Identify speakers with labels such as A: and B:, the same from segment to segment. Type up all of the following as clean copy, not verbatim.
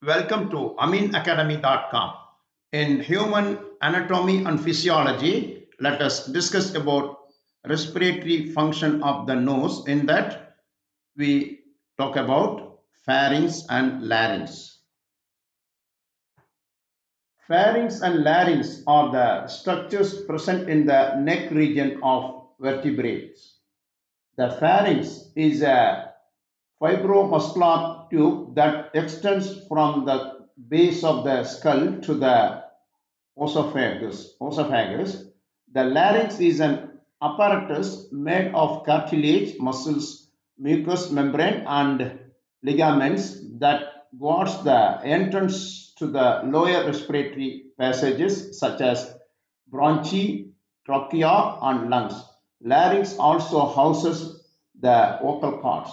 A: Welcome to aminacademy.com. In human anatomy and physiology, let us discuss about respiratory function of the nose. In that, we talk about pharynx and larynx. Pharynx and larynx are the structures present in the neck region of vertebrates. The pharynx is a fibromuscular tube that extends from the base of the skull to the esophagus. The larynx is an apparatus made of cartilage, muscles, mucous membrane, and ligaments that guards the entrance to the lower respiratory passages such as bronchi, trachea, and lungs. Larynx also houses the vocal cords.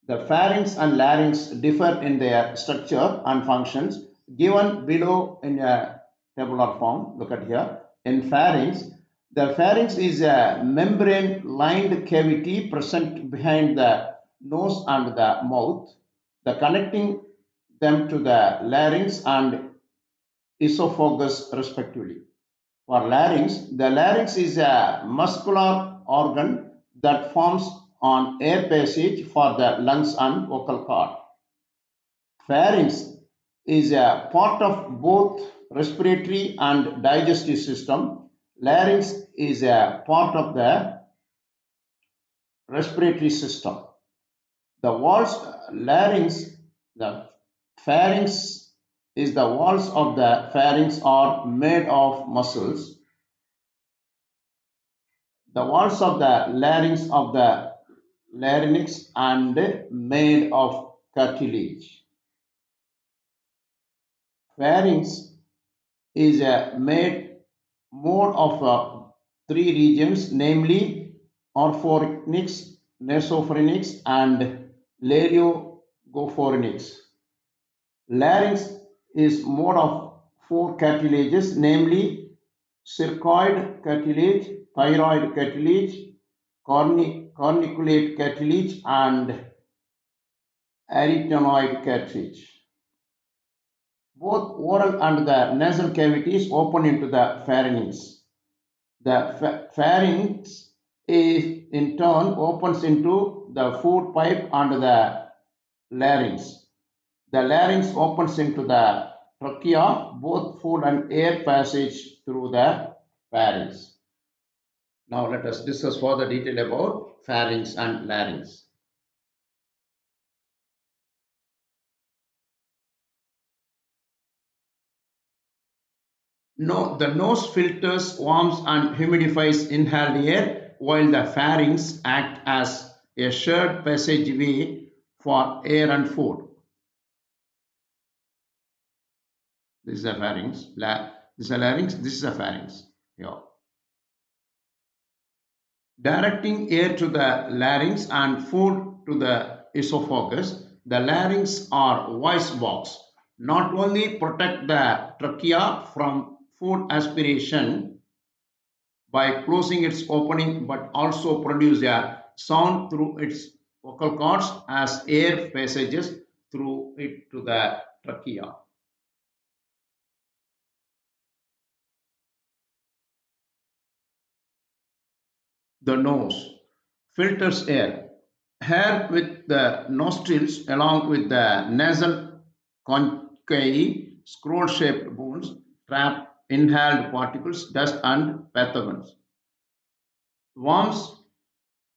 A: The pharynx and larynx differ in their structure and functions given below in a tabular form. Look at here. In pharynx, the pharynx is a membrane-lined cavity present behind the nose and the mouth, connecting them to the larynx and esophagus respectively. For larynx, the larynx is a muscular organ that forms an air passage for the lungs and vocal cord. Pharynx is a part of both respiratory and digestive system. Larynx is a part of the respiratory system. The walls, the pharynx is the walls of the pharynx are made of muscles. The walls of the larynx and made of cartilage. Pharynx is made of three regions, namely orthopharynx, nasopharynx, and laryngopharynx. Larynx is made of four cartilages, namely cercoid cartilage, thyroid cartilage, corniculate cartilage, and arytenoid cartilage. Both oral and the nasal cavities open into the pharynx. The pharynx is in turn opens into the food pipe and the larynx. The larynx opens into the trachea, both food and air passage through the pharynx. Now let us discuss further detail about pharynx and larynx. The nose filters, warms, and humidifies inhaled air, while the pharynx acts as a shared passageway for air and food. This is a pharynx. This is a larynx. This is a pharynx. Yeah. Directing air to the larynx and food to the esophagus, the larynx or voice box not only protect the trachea from food aspiration by closing its opening, but also produce a sound through its vocal cords as air passages through it to the trachea. The nose filters air. Hair with the nostrils along with the nasal conchae, scroll-shaped bones trap inhaled particles, dust, and pathogens. Warms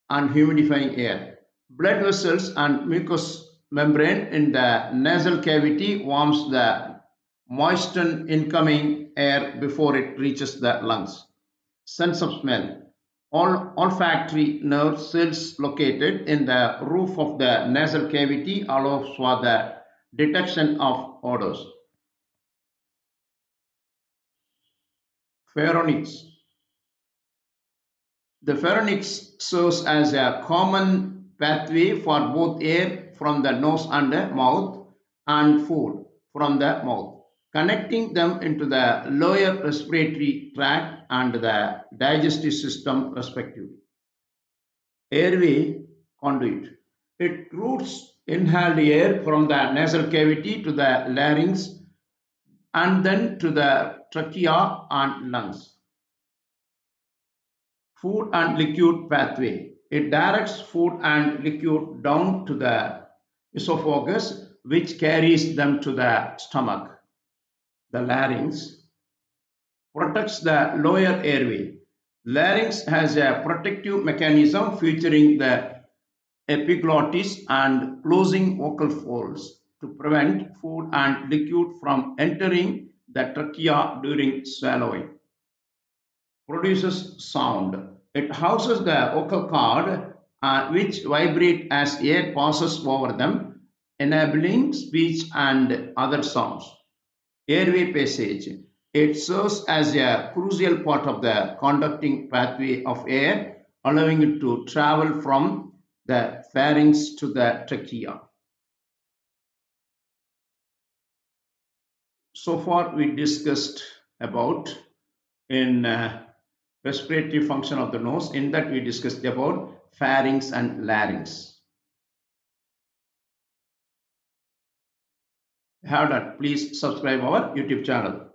A: and humidifying air. Blood vessels and mucous membrane in the nasal cavity warms the moistened incoming air before it reaches the lungs. Sense of smell. All olfactory nerve cells located in the roof of the nasal cavity allows for the detection of odors. Pharynx. The pharynx serves as a common pathway for both air from the nose and the mouth and food from the mouth, connecting them into the lower respiratory tract and the digestive system respectively. Airway conduit. Its roots inhaled air from the nasal cavity to the larynx and then to the trachea and lungs. Food and liquid pathway. It directs food and liquid down to the esophagus, which carries them to the stomach. The larynx protects the lower airway. Larynx has a protective mechanism featuring the epiglottis and closing vocal folds to prevent food and liquid from entering the trachea during swallowing. Produces sound. It houses the vocal cord which vibrate as air passes over them, enabling speech and other sounds. Airway passage. It serves as a crucial part of the conducting pathway of air, allowing it to travel from the pharynx to the trachea. So far, we discussed about in respiratory function of the nose. In that, we discussed about pharynx and larynx. Have that. Please subscribe our YouTube channel.